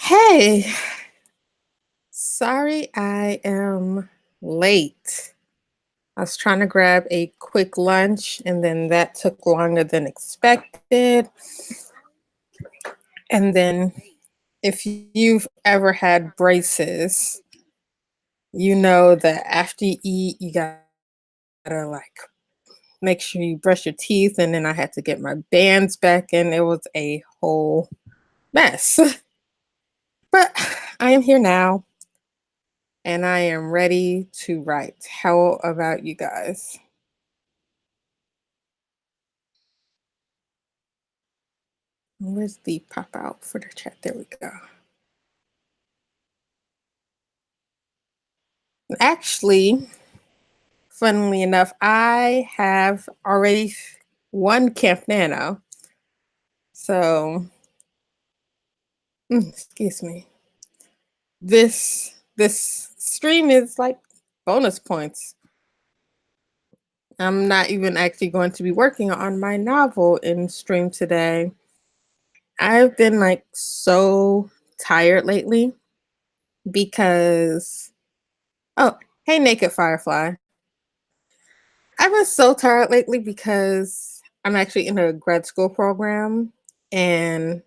Hey, sorry I am late. I was trying to grab a quick lunch and then that took longer than expected. And then, if you've ever had braces, you know that after you eat, you gotta like make sure you brush your teeth. And then I had to get my bands back in. It was a whole mess. But I am here now and I am ready to write. How about you guys? Where's the pop out for the chat? There we go. Actually, funnily enough, I have already won Camp Nano. So, excuse me. This stream is like bonus points. I'm not even actually going to be working on my novel in stream today. I've been like so tired lately because oh, hey Naked Firefly. I've been so tired lately because I'm actually in a grad school program and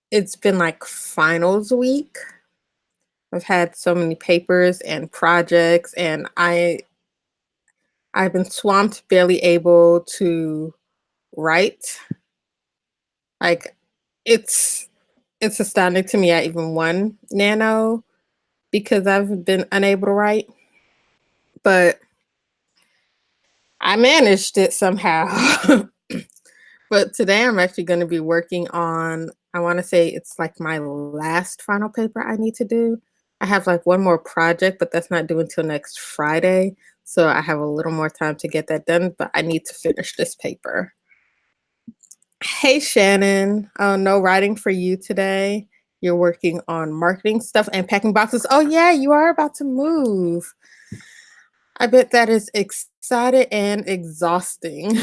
it's been like finals week. I've had so many papers and projects and I've been swamped, barely able to write. Like it's it's astounding to me I even won NaNo because I've been unable to write, but I managed it somehow. But today I'm actually going to be working on, I want to say it's like my last final paper I need to do. I have like one more project, but that's not due until next Friday. So I have a little more time to get that done, but I need to finish this paper. Hey, Shannon. Oh, no writing for you today. You're working on marketing stuff and packing boxes. Oh, yeah, you are about to move. I bet that is exciting and exhausting.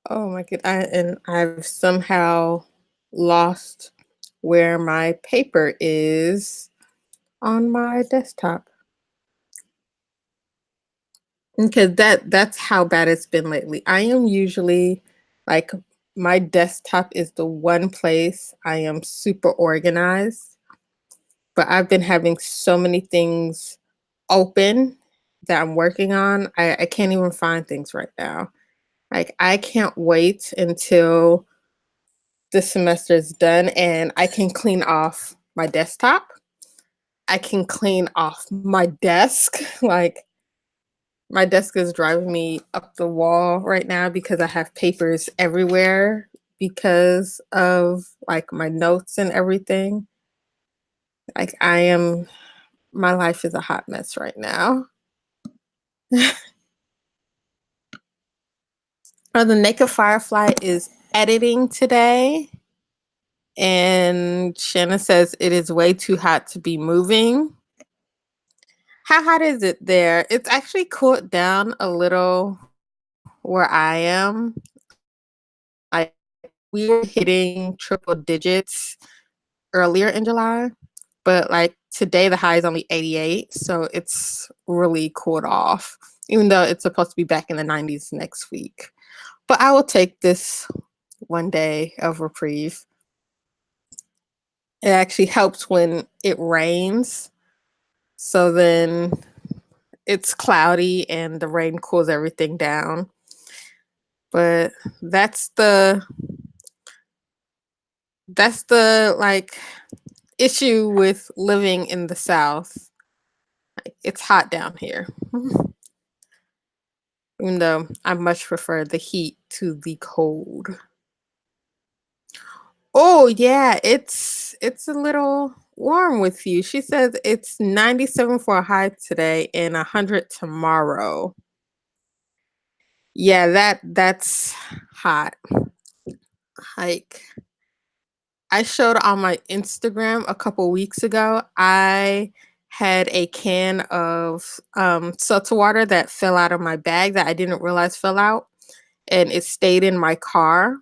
Oh my god! And I've somehow lost where my paper is on my desktop. Because that's how bad it's been lately. I am usually like my desktop is the one place I am super organized, but I've been having so many things open that I'm working on. I can't even find things right now. Like I can't wait until this semester is done and I can clean off my desktop. I can clean off my desk. Like my desk is driving me up the wall right now because I have papers everywhere because of like my notes and everything. Like my life is a hot mess right now. The Naked Firefly is editing today. And Shanna says it is way too hot to be moving. How hot is it there? It's actually cooled down a little where I am. I We were hitting triple digits earlier in July, but like today the high is only 88, so it's really cooled off. Even though it's supposed to be back in the 90s next week. But I will take this one day of reprieve. It actually helps when it rains. So then it's cloudy and the rain cools everything down. But that's the like issue with living in the South. Like, it's hot down here. Even though I much prefer the heat to the cold. Oh yeah, it's a little warm with you. She says it's 97 for a high today and 100 tomorrow. Yeah, that's hot. Like I showed on my Instagram a couple weeks ago. I had a can of seltzer water that fell out of my bag that I didn't realize fell out, and it stayed in my car.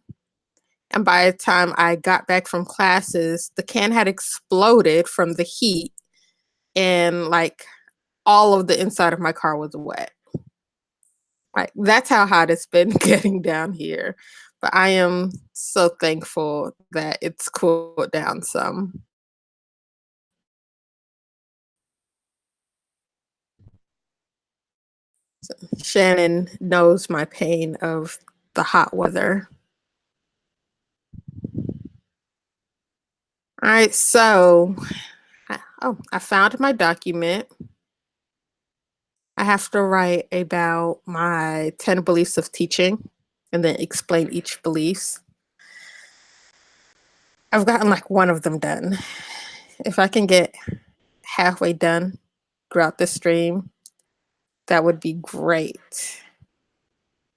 And by the time I got back from classes, the can had exploded from the heat, and like all of the inside of my car was wet. Like that's how hot it's been getting down here. But I am so thankful that it's cooled down some. Shannon knows my pain of the hot weather. All right, so I found my document. I have to write about my 10 beliefs of teaching and then explain each beliefs. I've gotten like one of them done. If I can get halfway done throughout the stream, that would be great.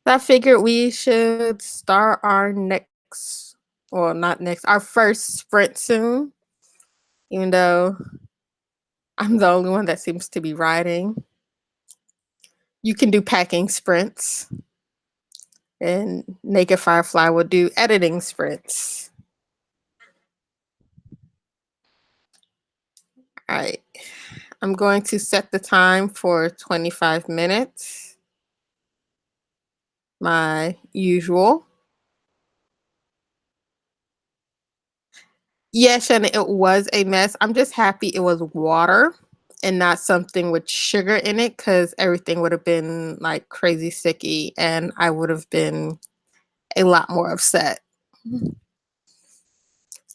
I figured we should start our next, well, not next, our first sprint soon, even though I'm the only one that seems to be riding. You can do packing sprints, and Naked Firefly will do editing sprints. All right. I'm going to set the time for 25 minutes, my usual. Yes, and it was a mess. I'm just happy it was water and not something with sugar in it, because everything would have been like crazy sticky and I would have been a lot more upset.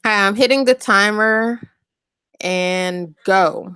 I'm hitting the timer and go.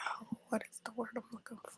Oh, what is the word I'm looking for?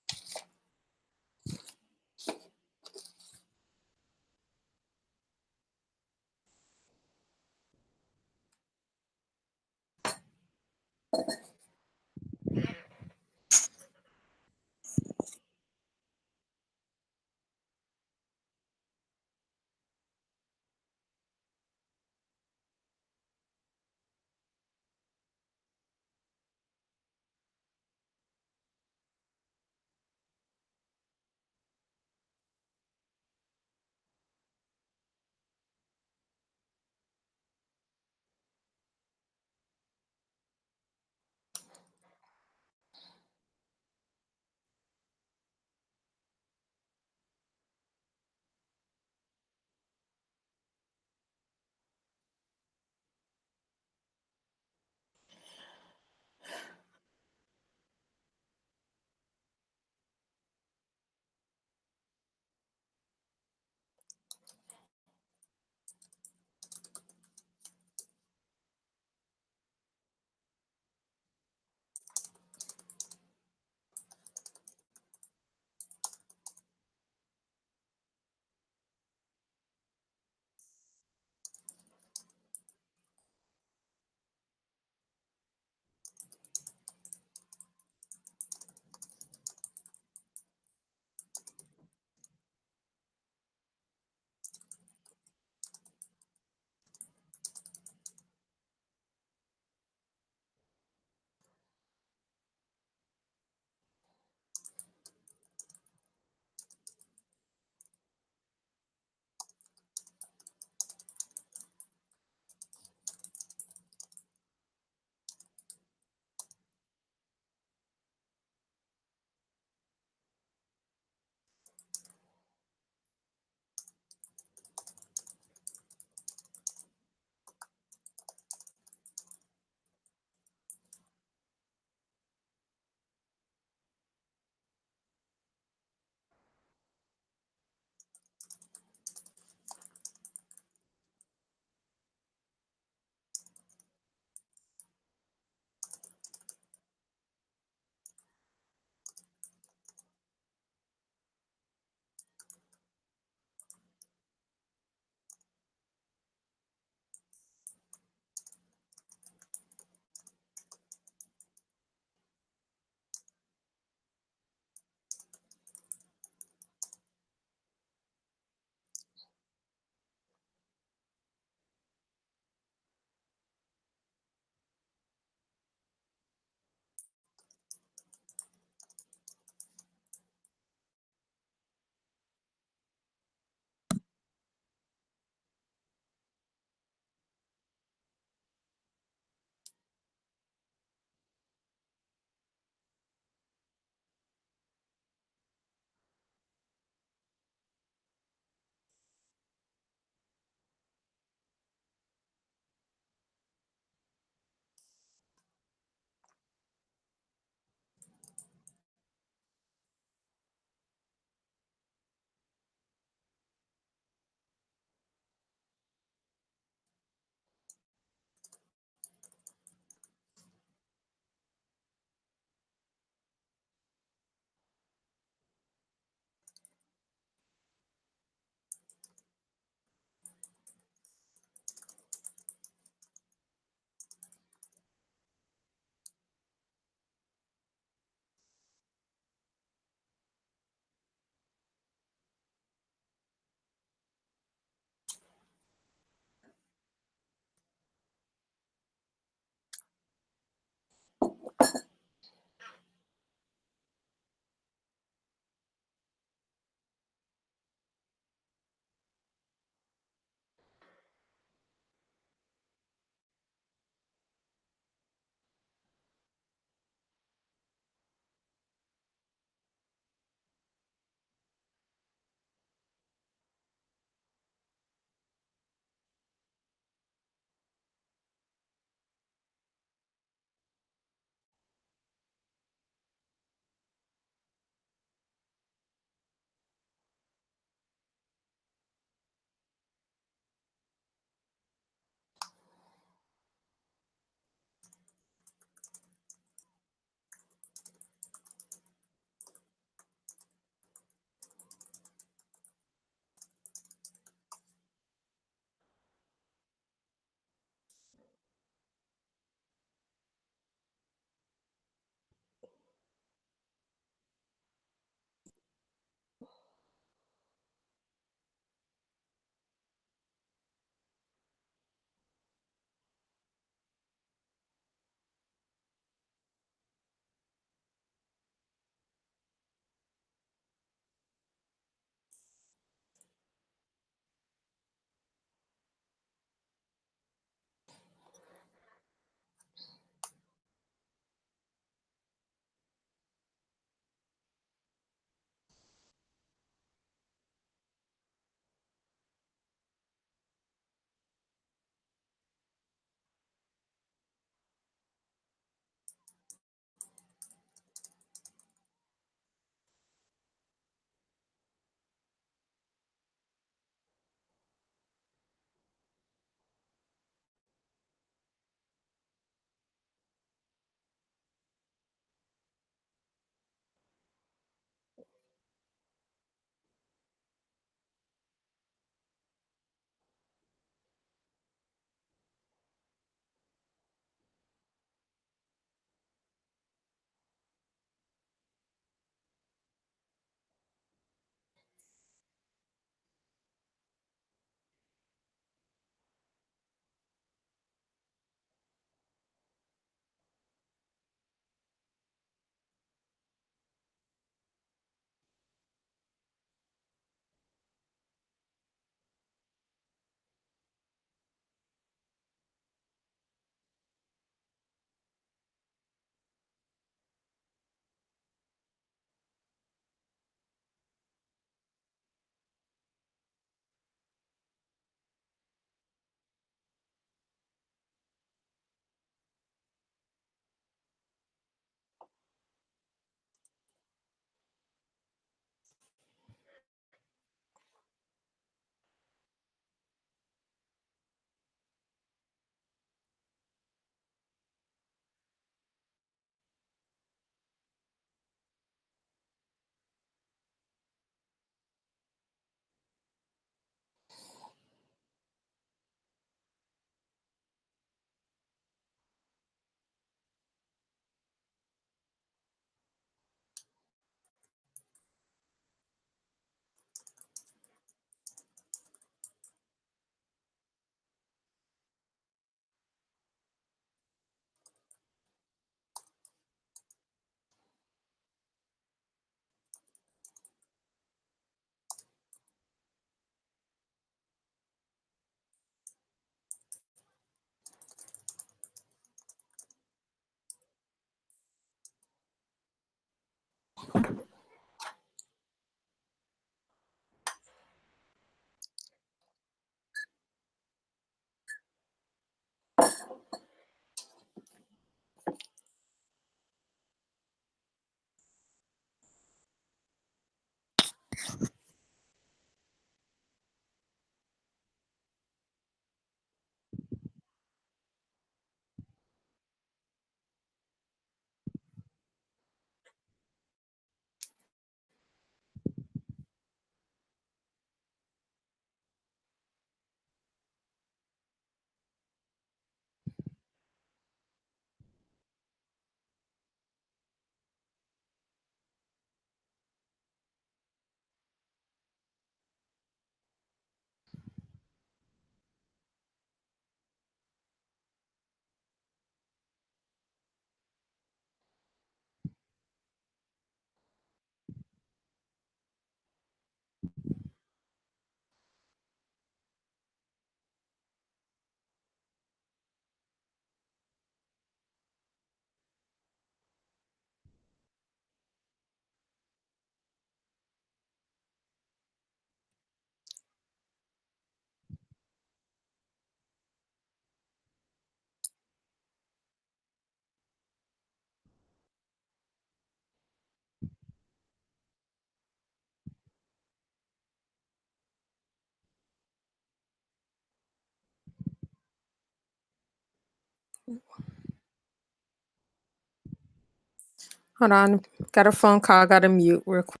Hold on. Got a phone call. Got to mute real quick.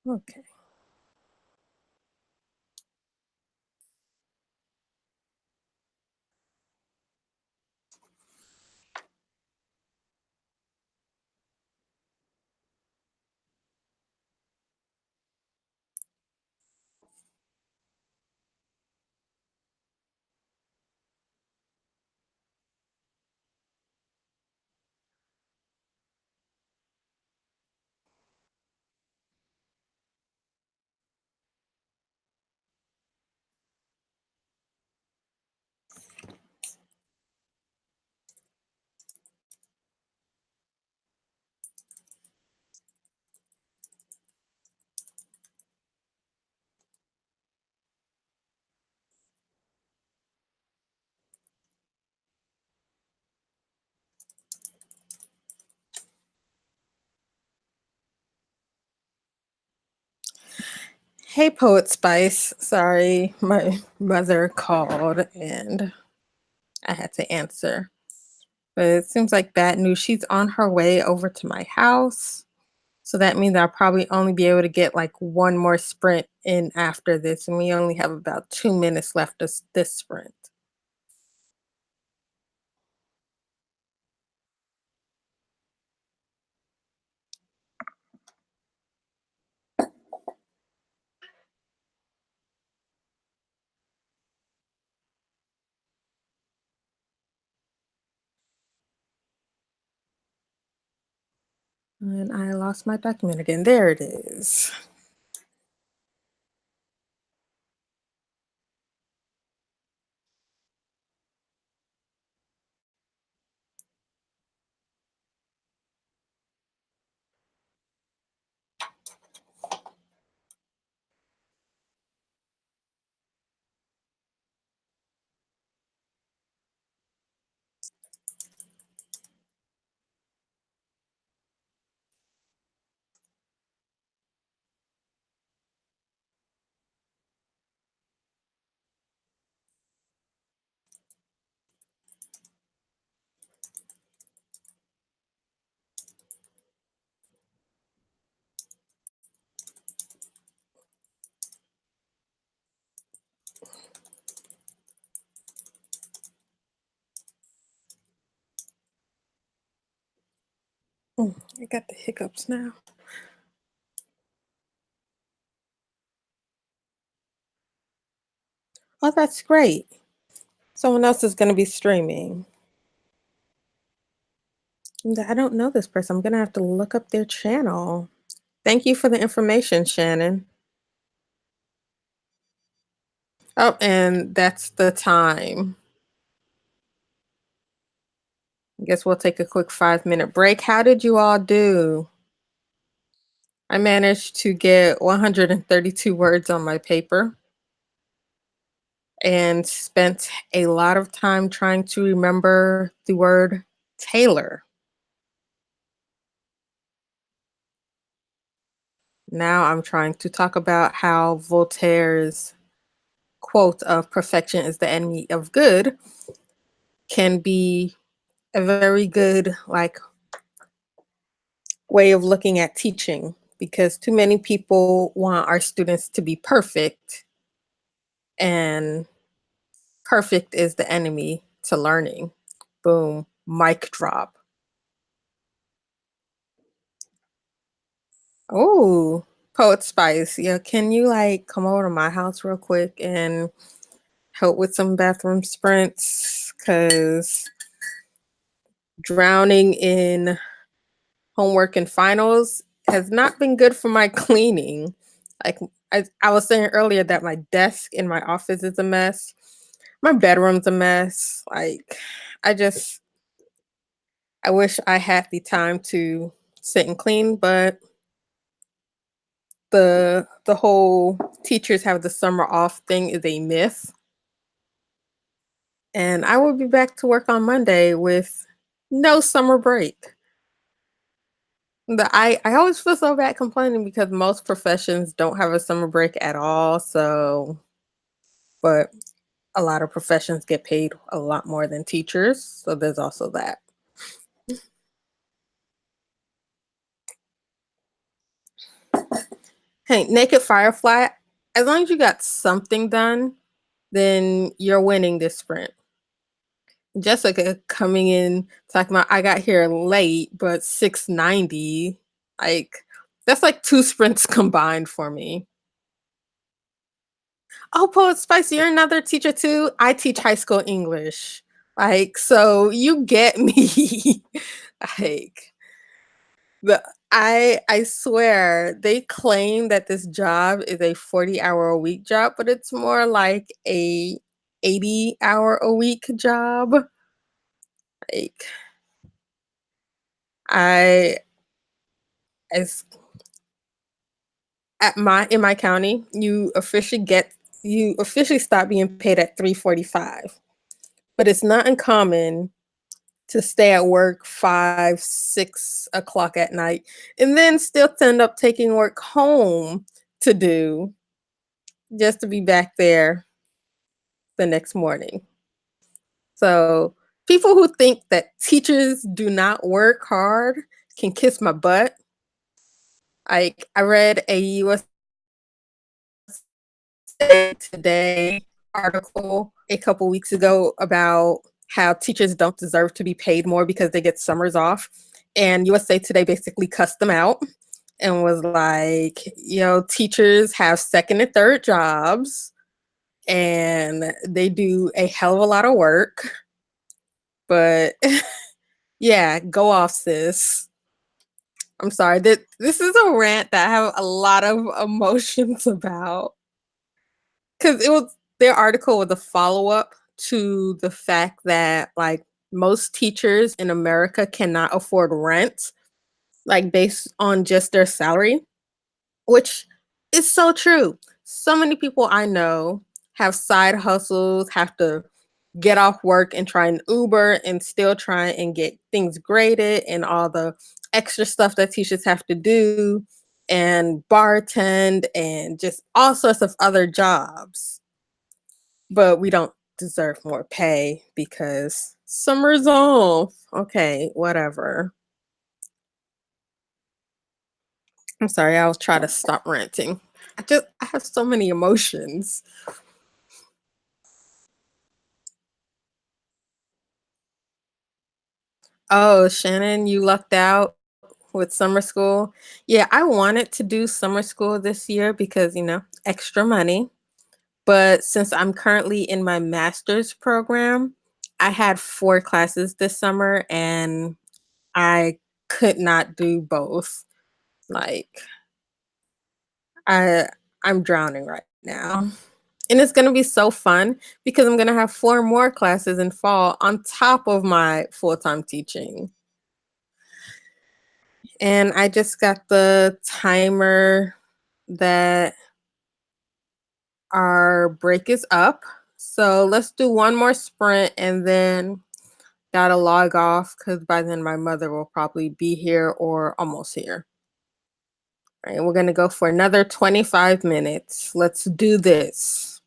Okay. Hey, Poet Spice. Sorry, my mother called and I had to answer. But it seems like bad news. She's on her way over to my house. So that means I'll probably only be able to get like one more sprint in after this. And we only have about 2 minutes left of this sprint. And I lost my document again. There it is. I got the hiccups now. Oh, that's great. Someone else is going to be streaming. I don't know this person. I'm going to have to look up their channel. Thank you for the information, Shannon. Oh, and that's the time. I guess we'll take a quick 5-minute break. How did you all do? I managed to get 132 words on my paper and spent a lot of time trying to remember the word Taylor. Now I'm trying to talk about how Voltaire's quote of perfection is the enemy of good can be a very good way of looking at teaching, because too many people want our students to be perfect, and perfect is the enemy to learning. Boom, mic drop. Oh, Poet Spice, yeah, can you come over to my house real quick and help with some bathroom sprints? Because drowning in homework and finals has not been good for my cleaning. Like I was saying earlier that my desk in my office is a mess. My bedroom's a mess. I just I wish I had the time to sit and clean, but the whole teachers have the summer off thing is a myth. And I will be back to work on Monday with no summer break. I always feel so bad complaining because most professions don't have a summer break at all. But a lot of professions get paid a lot more than teachers. So there's also that. Hey, Naked Firefly, as long as you got something done, then you're winning this sprint. Jessica coming in talking about I got here late, but 690. Like that's like two sprints combined for me. Oh, Poet Spice, you're another teacher too. I teach high school English. Like, so you get me. like the I swear they claim that this job is a 40-hour a week job, but it's more like a 80-hour a week job. Like I as at my in my county, you officially stop being paid at 3:45. But it's not uncommon to stay at work 5, 6 o'clock at night, and then still to end up taking work home to do just to be back there the next morning. So people who think that teachers do not work hard can kiss my butt. I read a USA Today article a couple weeks ago about how teachers don't deserve to be paid more because they get summers off. And USA Today basically cussed them out and was like, teachers have second and third jobs and they do a hell of a lot of work. But yeah, go off, sis. I'm sorry. This is a rant that I have a lot of emotions about. Because it was their article was a follow-up to the fact that like most teachers in America cannot afford rent, like based on just their salary, which is so true. So many people I know have side hustles, have to get off work and try and Uber and still try and get things graded and all the extra stuff that teachers have to do and bartend and just all sorts of other jobs. But we don't deserve more pay because summer's off. Okay, whatever. I'm sorry, I'll try to stop ranting. I have so many emotions. Oh, Shannon, you lucked out with summer school. Yeah, I wanted to do summer school this year because, extra money. But since I'm currently in my master's program, I had 4 classes this summer and I could not do both. Like I I'm drowning right now. And it's gonna be so fun because I'm gonna have 4 more classes in fall on top of my full-time teaching. And I just got the timer that our break is up. So let's do one more sprint and then gotta log off because by then my mother will probably be here or almost here. All right, we're gonna go for another 25 minutes. Let's do this.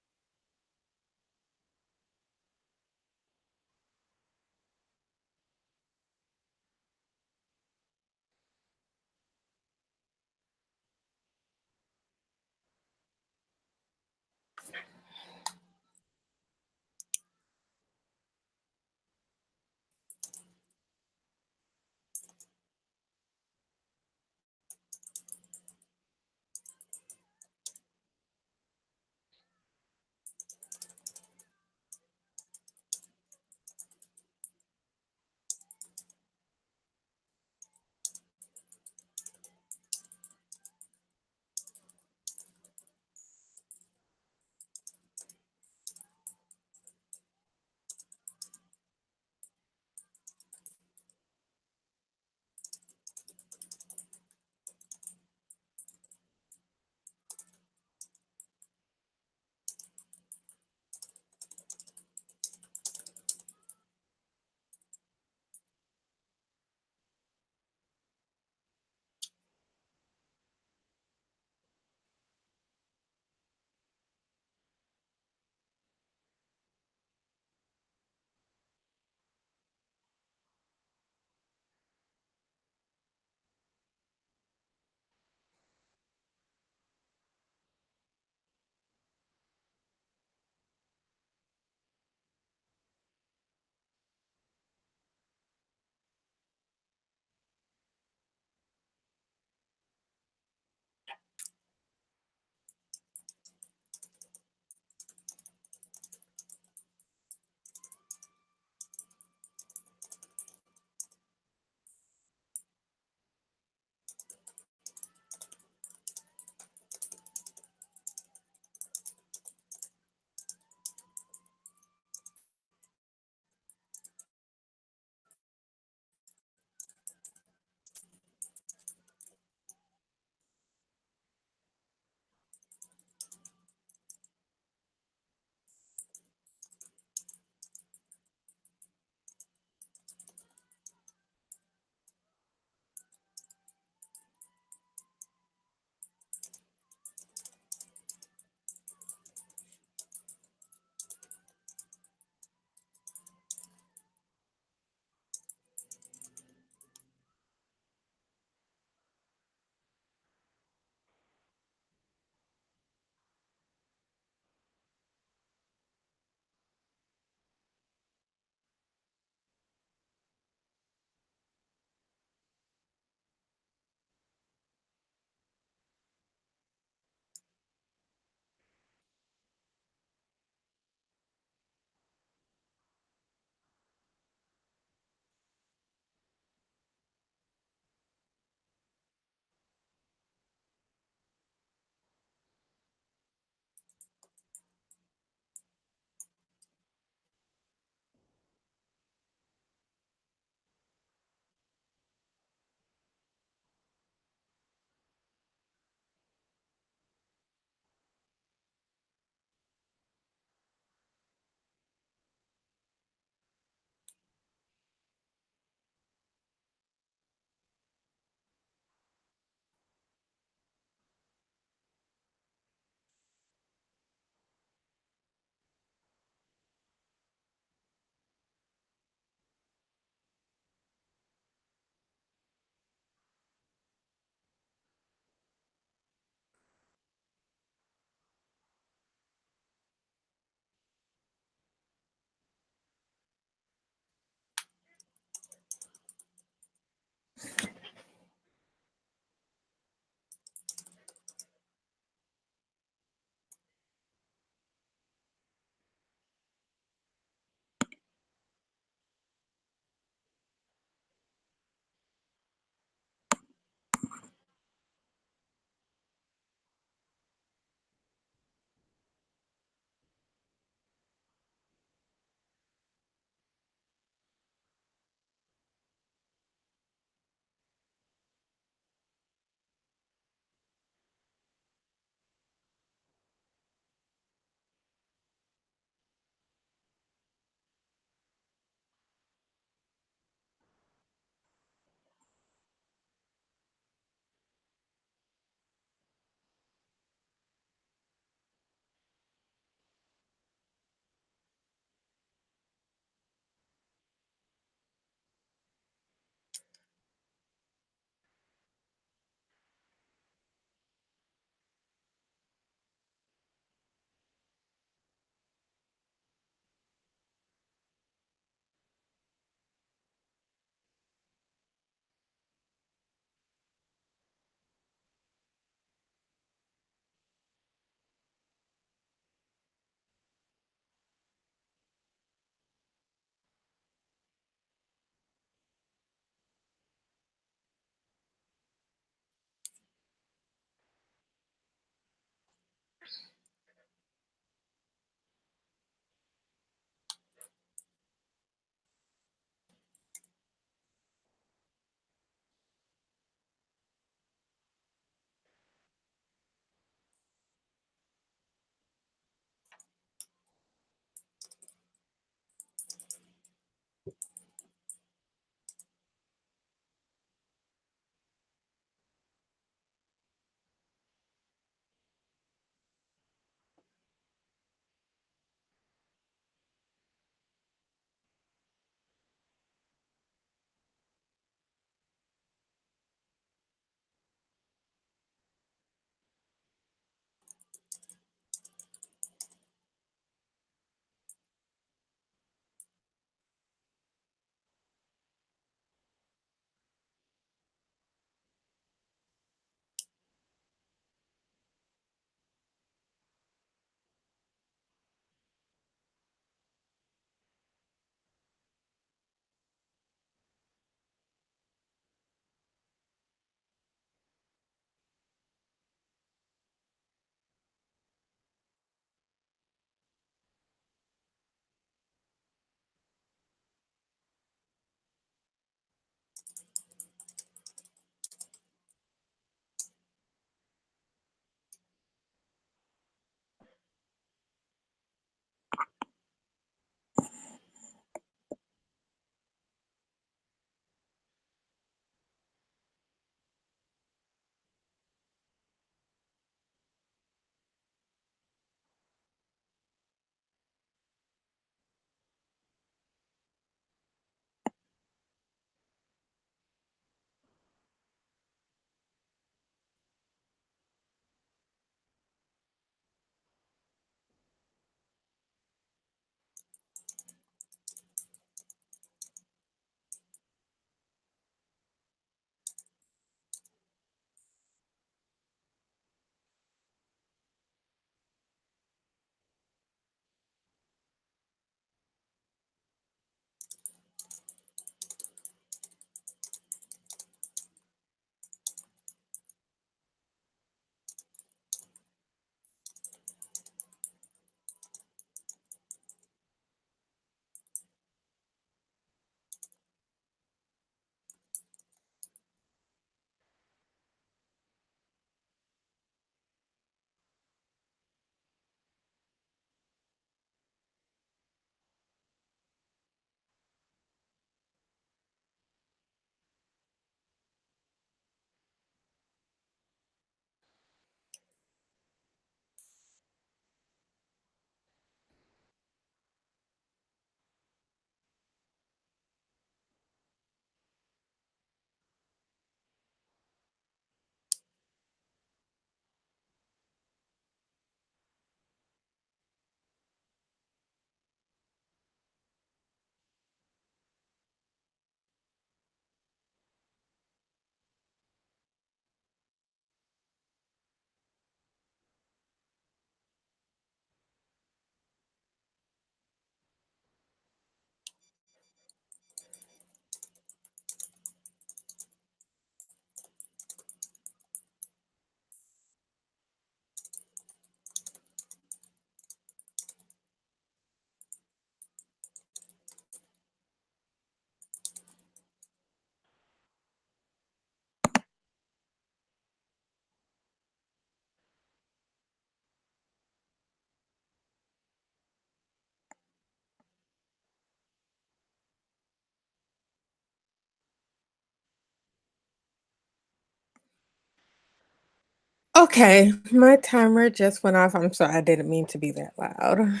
Okay, my timer just went off. I'm sorry, I didn't mean to be that loud.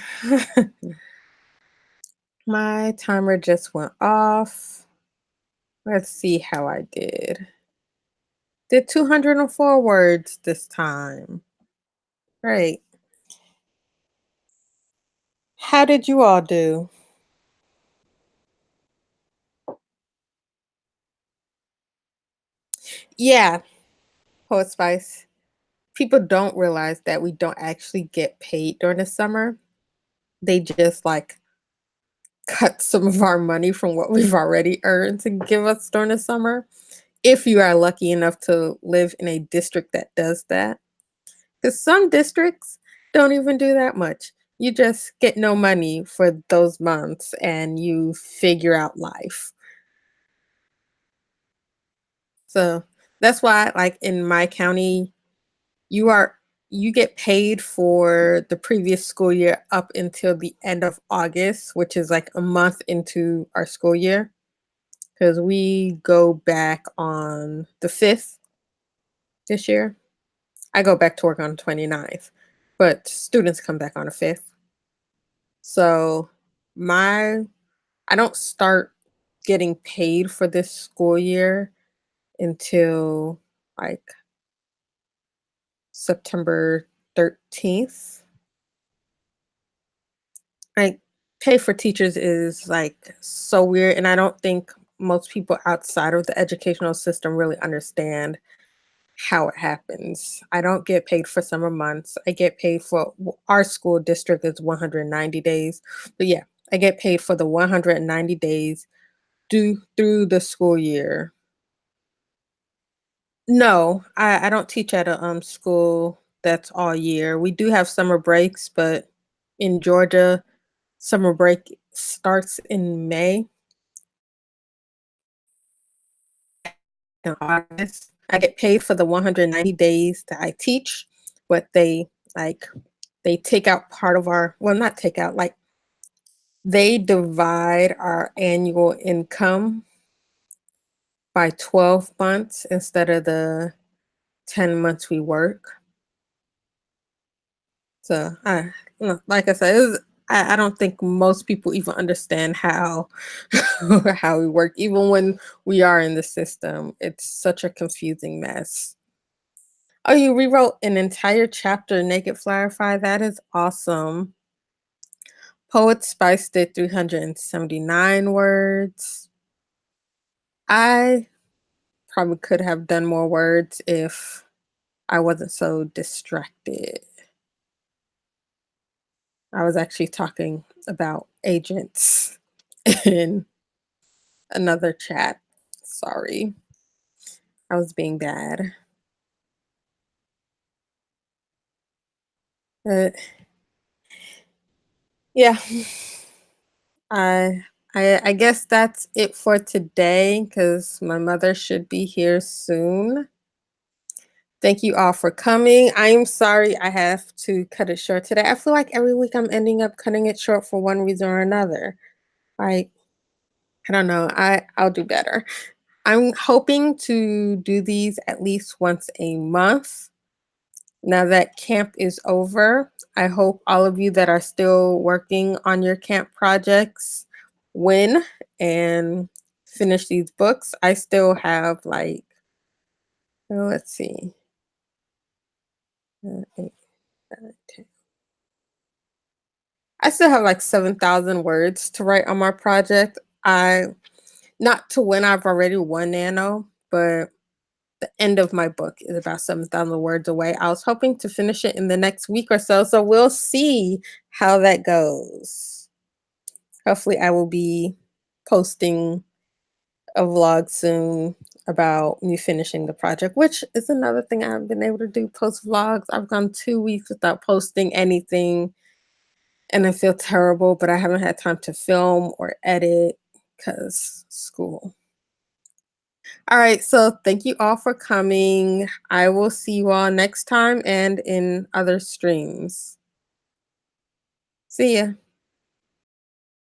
My timer just went off. Let's see how I did. Did 204 words this time. Great. How did you all do? Yeah, Poet Spice. People don't realize that we don't actually get paid during the summer. They just like cut some of our money from what we've already earned to give us during the summer. If you are lucky enough to live in a district that does that. Because some districts don't even do that much. You just get no money for those months and you figure out life. So that's why, like in my county, you are you get paid for the previous school year up until the end of August, which is like a month into our school year. Because we go back on the 5th this year. I go back to work on the 29th, but students come back on the 5th. So my I don't start getting paid for this school year until like September 13th. Like pay for teachers is like so weird and I don't think most people outside of the educational system really understand how it happens. I don't get paid for summer months. I get paid for our school district is 190 days. But yeah, I get paid for the 190 days due through the school year. No, I don't teach at a school that's all year. We do have summer breaks, but in Georgia, summer break starts in May and August. I get paid for the 190 days that I teach, but like they take out part of our well, not take out, like they divide our annual income by 12 months instead of the 10 months we work. So like I said, I don't think most people even understand how how we work. Even when we are in the system, it's such a confusing mess. Oh, you rewrote an entire chapter, Naked Firefly. That is awesome. Poet Spice did 379 words. I probably could have done more words if I wasn't so distracted. I was actually talking about agents in another chat. Sorry, I was being bad. But yeah, I I guess that's it for today because my mother should be here soon. Thank you all for coming. I am sorry I have to cut it short today. I feel like every week I'm ending up cutting it short for one reason or another. Like, I don't know. I'll do better. I'm hoping to do these at least once a month. Now that camp is over, I hope all of you that are still working on your camp projects win and finish these books. I still have like, let's see, 8, 9, 10. I still have like 7,000 words to write on my project. I not to win, I've already won NaNo, but the end of my book is about 7,000 words away. I was hoping to finish it in the next week or so, so we'll see how that goes. Hopefully, I will be posting a vlog soon about me finishing the project, which is another thing I haven't been able to do, post vlogs. I've gone 2 weeks without posting anything and I feel terrible, but I haven't had time to film or edit because school. All right, so thank you all for coming. I will see you all next time and in other streams. See ya.